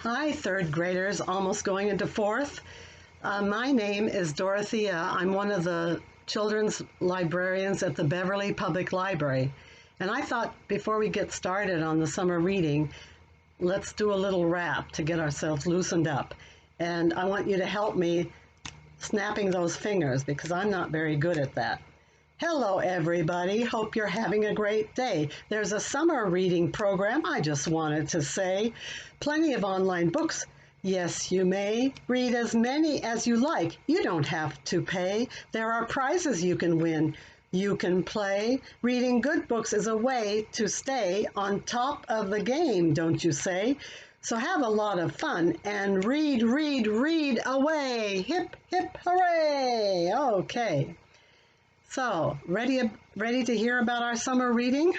Hi, third graders, almost going into fourth. My name is Dorothea. I'm one of the children's librarians at the Beverly Public Library. And I thought before we get started on the summer reading, let's do a little rap to get ourselves loosened up. And I want you to help me snapping those fingers because I'm not very good at that. Hello, everybody. Hope you're having a great day. There's a summer reading program, I just wanted to say. Plenty of online books. Yes, you may. Read as many as you like. You don't have to pay. There are prizes you can win. You can play. Reading good books is a way to stay on top of the game, don't you say? So have a lot of fun and read, read, read away. Hip, hip, hooray. Okay. So, ready to hear about our summer reading?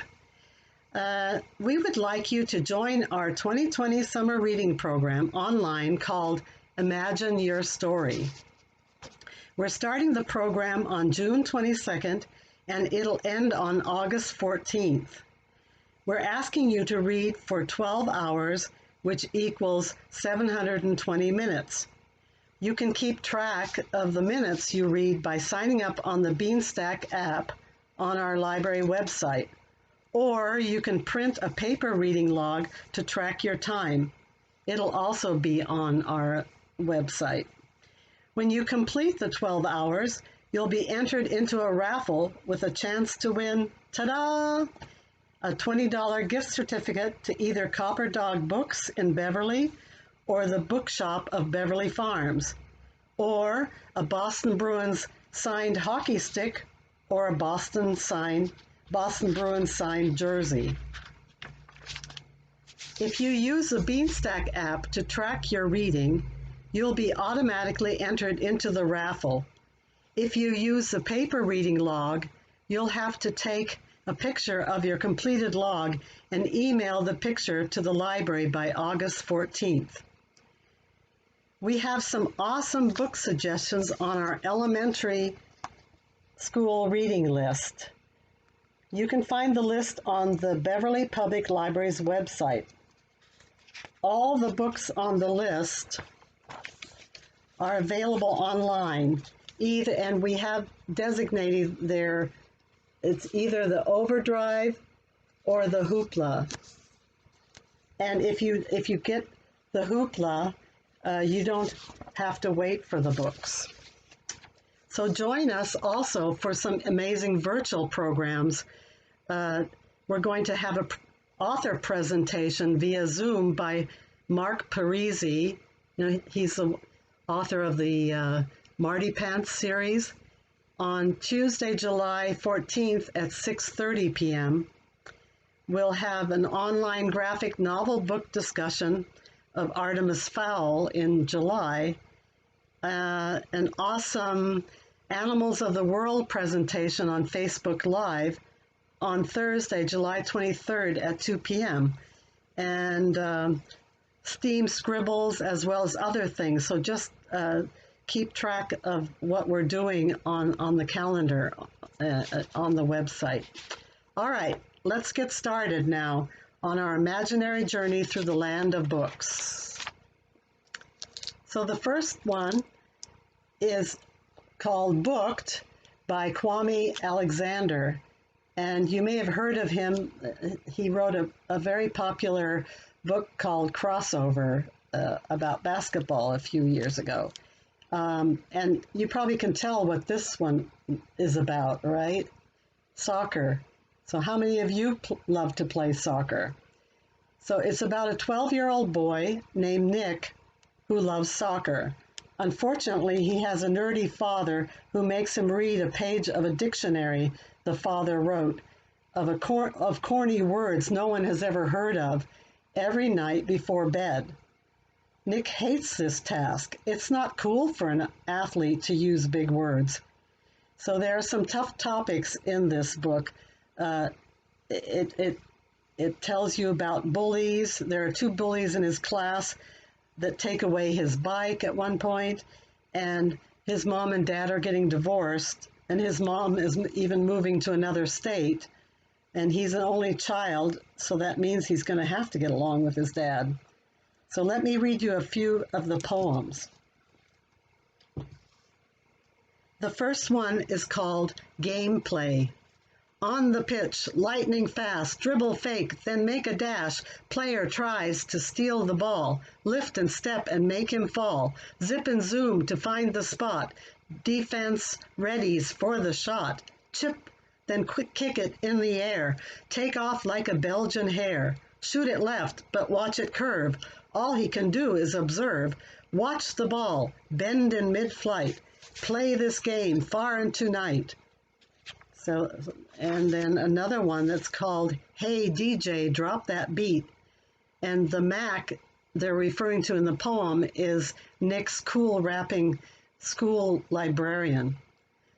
We would like you to join our 2020 summer reading program online called Imagine Your Story. We're starting the program on June 22nd and it'll end on August 14th. We're asking you to read for 12 hours, which equals 720 minutes. You can keep track of the minutes you read by signing up on the Beanstack app on our library website, or you can print a paper reading log to track your time. It'll also be on our website. When you complete the 12 hours, you'll be entered into a raffle with a chance to win, ta-da, a $20 gift certificate to either Copper Dog Books in Beverly or the Bookshop of Beverly Farms, or a Boston Bruins signed hockey stick or a Boston Bruins signed jersey. If you use the Beanstack app to track your reading, you'll be automatically entered into the raffle. If you use the paper reading log, you'll have to take a picture of your completed log and email the picture to the library by August 14th. We have some awesome book suggestions on our elementary school reading list. You can find the list on the Beverly Public Library's website. All the books on the list are available online, and we have designated it's either the Overdrive or the Hoopla. And if you get the Hoopla, you don't have to wait for the books. So join us also for some amazing virtual programs. We're going to have an author presentation via Zoom by Mark Parisi. He's the author of the Marty Pants series on Tuesday, July 14th at 6:30 p.m. We'll have an online graphic novel book discussion of Artemis Fowl in July, an awesome Animals of the World presentation on Facebook Live on Thursday, July 23rd at 2 p.m., and STEAM scribbles as well as other things. So just keep track of what we're doing on the calendar on the website. All right, let's get started now on our imaginary journey through the land of books. So the first one is called Booked by Kwame Alexander. And you may have heard of him. He wrote a very popular book called Crossover about basketball a few years ago. And you probably can tell what this one is about, right? Soccer. So how many of you love to play soccer? So it's about a 12-year-old boy named Nick who loves soccer. Unfortunately, he has a nerdy father who makes him read a page of a dictionary the father wrote of corny words no one has ever heard of every night before bed. Nick hates this task. It's not cool for an athlete to use big words. So there are some tough topics in this book. It tells you about bullies. There are 2 bullies in his class that take away his bike at one point, and his mom and dad are getting divorced, and his mom is even moving to another state, and he's an only child, so that means he's going to have to get along with his dad. So let me read you a few of the poems. The first one is called Gameplay. On the pitch, lightning fast, dribble fake, then make a dash. Player tries to steal the ball, lift and step and make him fall. Zip and zoom to find the spot. Defense readies for the shot. Chip, then quick kick it in the air. Take off like a Belgian hare. Shoot it left, but watch it curve. All he can do is observe. Watch the ball, bend in mid-flight. Play this game far into night. So, and then another one that's called Hey DJ, Drop That Beat. And the Mac they're referring to in the poem is Nick's cool rapping school librarian.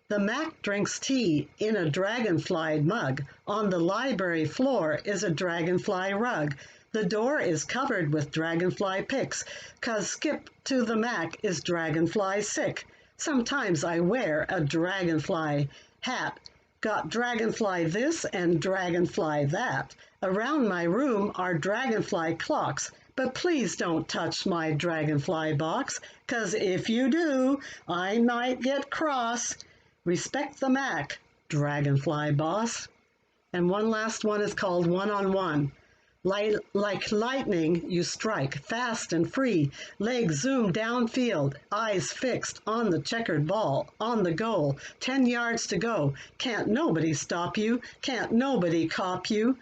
The Mac drinks tea in a dragonfly mug. On the library floor is a dragonfly rug. The door is covered with dragonfly pics, 'cause Skip to the Mac is dragonfly sick. Sometimes I wear a dragonfly hat. Got dragonfly this and dragonfly that. Around my room are dragonfly clocks, but please don't touch my dragonfly box, 'cause if you do, I might get cross. Respect the Mac, dragonfly boss. And one last one is called One-on-One. Like lightning, you strike, fast and free. Legs zoom downfield, eyes fixed on the checkered ball, on the goal. 10 yards to go. Can't nobody stop you, can't nobody cop you.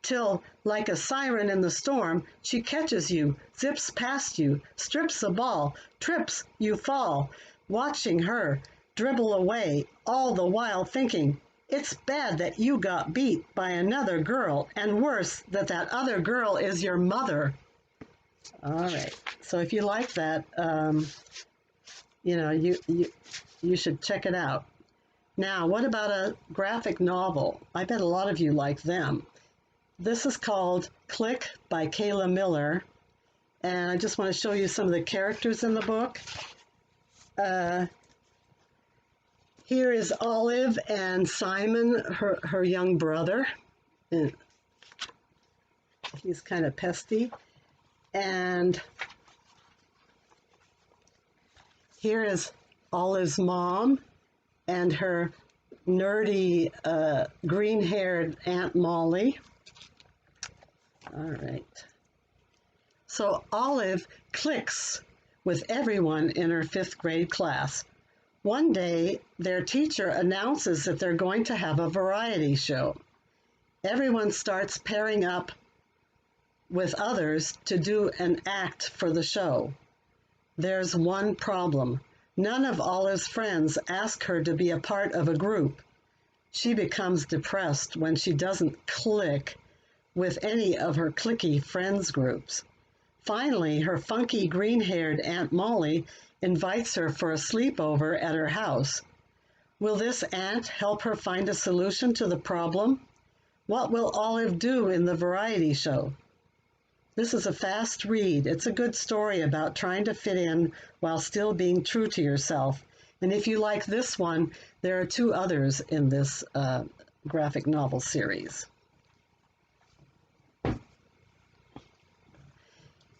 Till, like a siren in the storm, she catches you, zips past you, strips the ball, trips, you fall. Watching her dribble away, all the while thinking, it's bad that you got beat by another girl, and worse, that that other girl is your mother. All right. So if you like that, you should check it out. Now, what about a graphic novel? I bet a lot of you like them. This is called Clique by Kayla Miller, and I just want to show you some of the characters in the book. Here is Olive and Simon, her young brother. And he's kind of pesty. And here is Olive's mom and her nerdy green-haired Aunt Molly. All right. So Olive cliques with everyone in her 5th grade class. One day, their teacher announces that they're going to have a variety show. Everyone starts pairing up with others to do an act for the show. There's one problem. None of Olive's friends ask her to be a part of a group. She becomes depressed when she doesn't click with any of her cliquey friends groups. Finally, her funky green-haired Aunt Molly invites her for a sleepover at her house. Will this aunt help her find a solution to the problem? What will Olive do in the variety show? This is a fast read. It's a good story about trying to fit in while still being true to yourself. And if you like this one, there are 2 others in this graphic novel series.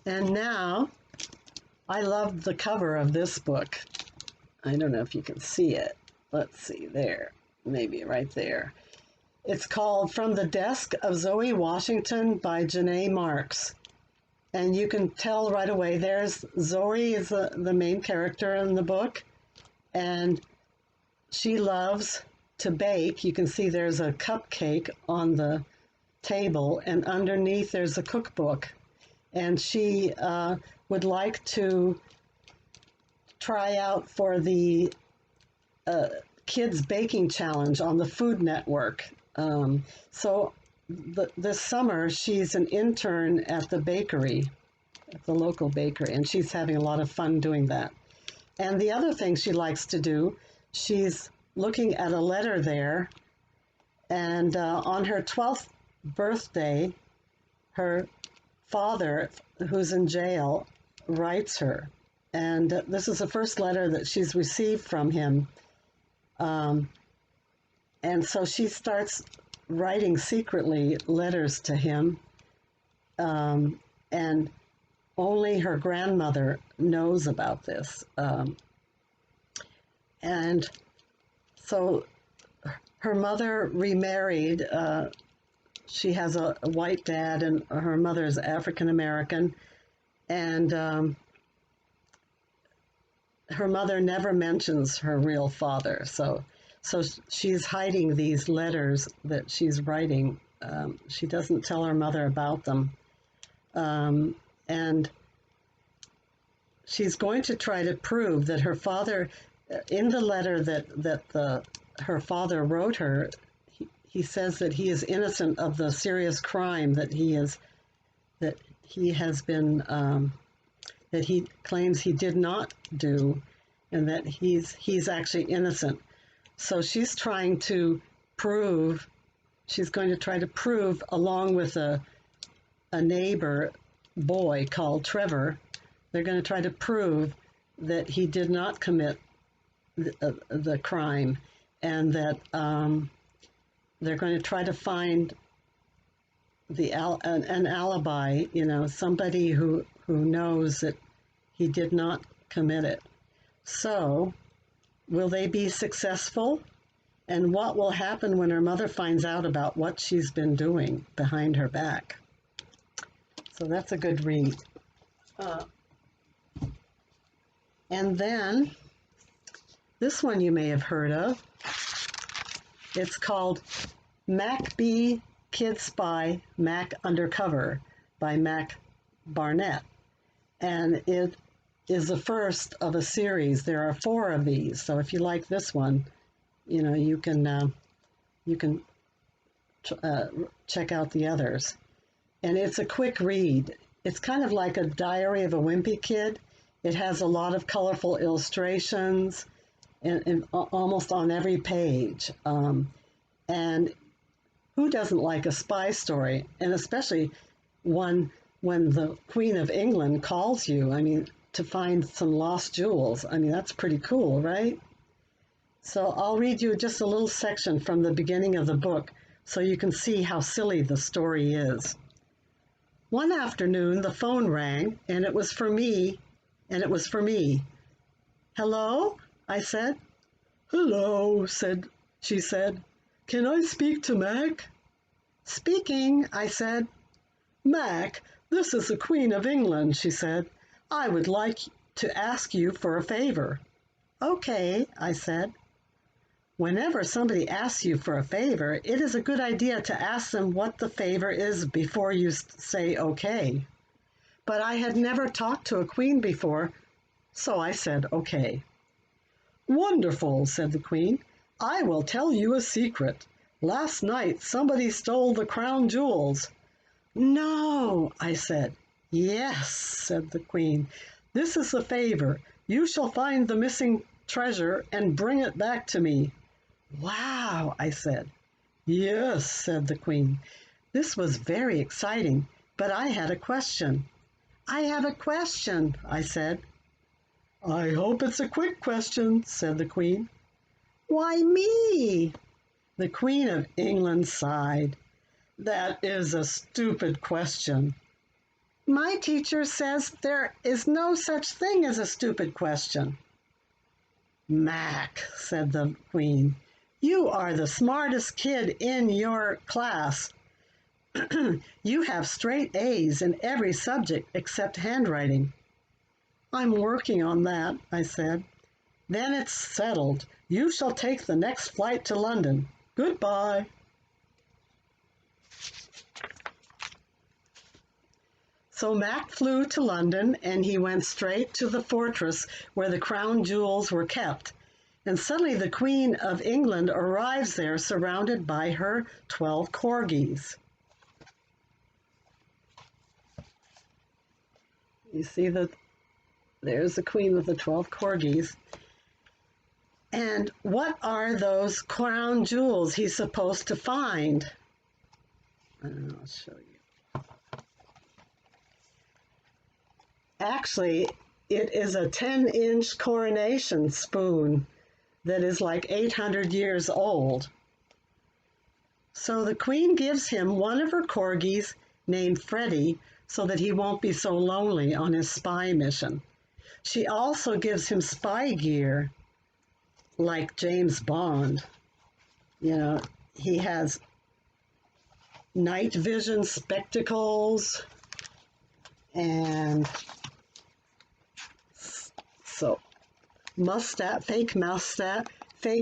And now, I love the cover of this book. I don't know if you can see it. Let's see, there, maybe right there. It's called From the Desk of Zoe Washington by Janae Marx. And you can tell right away, there's Zoe is the main character in the book. And she loves to bake. You can see there's a cupcake on the table, and underneath there's a cookbook. And she would like to try out for the Kids Baking Challenge on the Food Network. This summer, she's an intern at the bakery, at the local bakery, and she's having a lot of fun doing that. And the other thing she likes to do, she's looking at a letter there, and on her 12th birthday, her father, who's in jail, writes her. And this is the first letter that she's received from him. And so she starts writing secretly letters to him. And only her grandmother knows about this. And so her mother remarried. She has a white dad, and her mother is African American. And her mother never mentions her real father. So she's hiding these letters that she's writing. She doesn't tell her mother about them. And she's going to try to prove that her father, in the letter that her father wrote her, he says that he is innocent of the serious crime that he claims he did not do, and that he's actually innocent. So she's going to try to prove, along with a neighbor boy called Trevor, they're going to try to prove that he did not commit the crime, and that they're going to try to find an alibi, somebody who knows that he did not commit it. So, will they be successful? And what will happen when her mother finds out about what she's been doing behind her back? So that's a good read. And then, this one you may have heard of. It's called Mac B. Kid Spy, Mac Undercover by Mac Barnett. And it is the first of a series. There are 4 of these. So if you like this one, you can check out the others. And it's a quick read. It's kind of like a Diary of a Wimpy Kid. It has a lot of colorful illustrations and almost on every page. And who doesn't like a spy story? And especially one when the Queen of England calls you, to find some lost jewels. That's pretty cool, right? So I'll read you just a little section from the beginning of the book so you can see how silly the story is. One afternoon, the phone rang, and it was for me. Hello? I said. Hello, she said. Can I speak to Mac? Speaking, I said. Mac, this is the Queen of England, she said. I would like to ask you for a favor. Okay, I said. Whenever somebody asks you for a favor, it is a good idea to ask them what the favor is before you say okay. But I had never talked to a queen before, so I said okay. Wonderful, said the Queen. I will tell you a secret. Last night somebody stole the crown jewels. No, I said. Yes, said the Queen. This is a favor. You shall find the missing treasure and bring it back to me. Wow, I said. Yes, said the Queen. This was very exciting, but I had a question. I have a question, I said. I hope it's a quick question, said the Queen. Why me? The Queen of England sighed. That is a stupid question. My teacher says there is no such thing as a stupid question. Mac, said the Queen, you are the smartest kid in your class. You have straight A's in every subject except handwriting. I'm working on that, I said. Then it's settled. You shall take the next flight to London. Goodbye. So Mac flew to London, and he went straight to the fortress where the crown jewels were kept. And suddenly the Queen of England arrives there surrounded by her 12 corgis. You see that there's the Queen with the 12 corgis. And what are those crown jewels he's supposed to find? I'll show you. Actually, it is a 10-inch coronation spoon that is like 800 years old. So the Queen gives him one of her corgis named Freddie, so that he won't be so lonely on his spy mission. She also gives him spy gear like James Bond. You know, he has night vision spectacles and so fake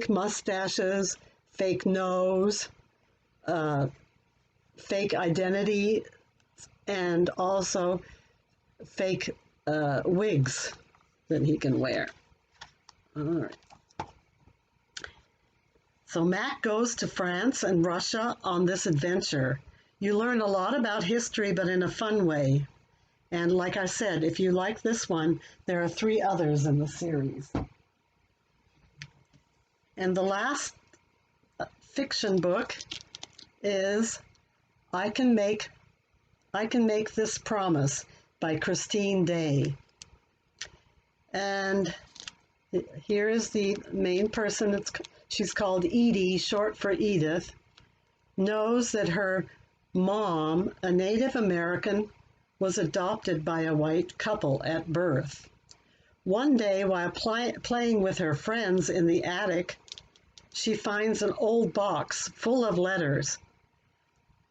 mustaches, fake nose, fake identity, and also fake wigs that he can wear. All right. So Mac goes to France and Russia on this adventure. You learn a lot about history, but in a fun way. And like I said, if you like this one, there are 3 others in the series. And the last fiction book is I Can Make This Promise by Christine Day. And here is the main person. She's called Edie, short for Edith, knows that her mom, a Native American, was adopted by a white couple at birth. One day, while playing with her friends in the attic, she finds an old box full of letters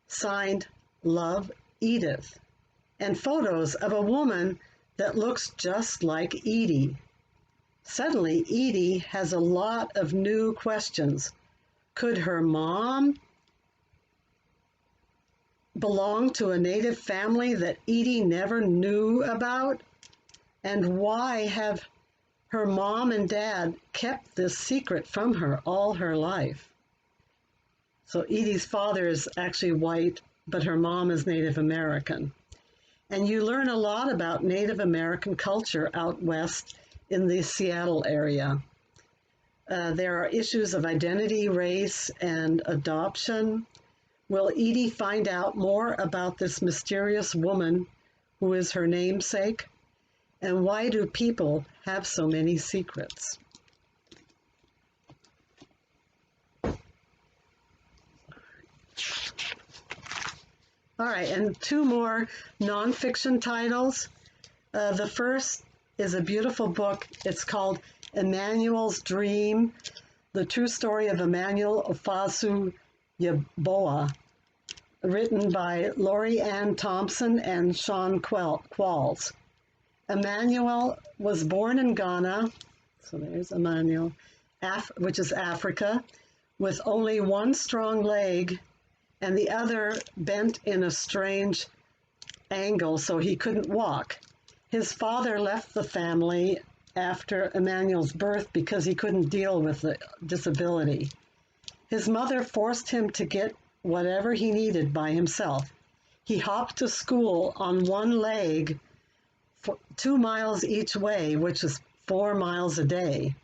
signed Love, Edith, and photos of a woman that looks just like Edie. Suddenly, Edie has a lot of new questions. Could her mom belong to a Native family that Edie never knew about? And why have her mom and dad kept this secret from her all her life? So Edie's father is actually white, but her mom is Native American. And you learn a lot about Native American culture out west in the Seattle area. There are issues of identity, race, and adoption. Will Edie find out more about this mysterious woman who is her namesake? And why do people have so many secrets? All right, and 2 more nonfiction titles. The first is a beautiful book. It's called Emmanuel's Dream, the true story of Manuel of Fossum, Yeboah, written by Lori Ann Thompson and Sean Qualls. Emmanuel was born in Ghana, so there's Emmanuel, which is Africa, with only one strong leg and the other bent in a strange angle so he couldn't walk. His father left the family after Emmanuel's birth because he couldn't deal with the disability. His mother forced him to get whatever he needed by himself. He hopped to school on one leg for 2 miles each way, which is 4 miles a day.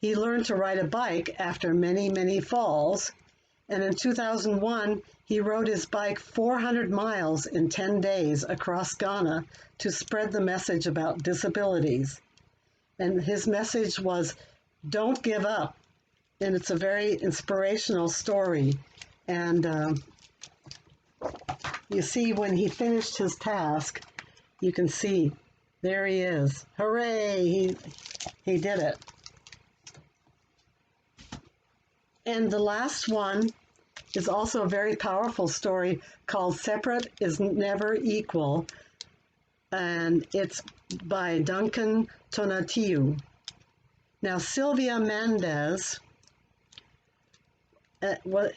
He learned to ride a bike after many, many falls, and in 2001, he rode his bike 400 miles in 10 days across Ghana to spread the message about disabilities. And his message was, don't give up. And it's a very inspirational story. And you see, when he finished his task, you can see, there he is. Hooray, he did it. And the last one is also a very powerful story called Separate is Never Equal, and it's by Duncan Tonatiu. Now, Sylvia Mendez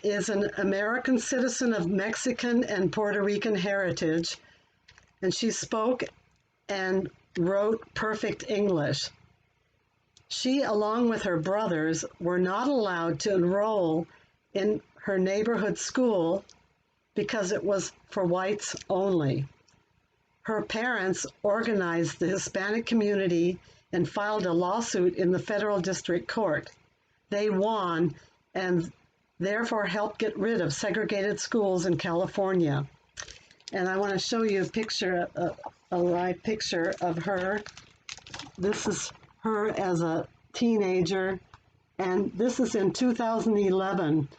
is an American citizen of Mexican and Puerto Rican heritage, and she spoke and wrote perfect English. She, along with her brothers, were not allowed to enroll in her neighborhood school because it was for whites only. Her parents organized the Hispanic community and filed a lawsuit in the federal district court. They won and therefore helped get rid of segregated schools in California. And I want to show you a picture, a live picture of her. This is her as a teenager, and this is in 2011.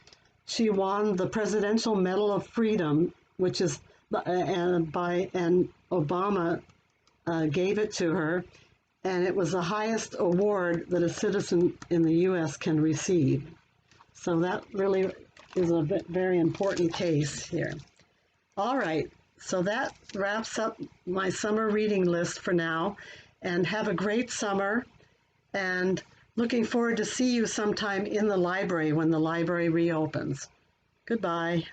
She won the Presidential Medal of Freedom, which is and Obama gave it to her, and it was the highest award that a citizen in the U.S. can receive. So that really is a very important case here. All right, so that wraps up my summer reading list for now, and have a great summer, and looking forward to see you sometime in the library when the library reopens. Goodbye.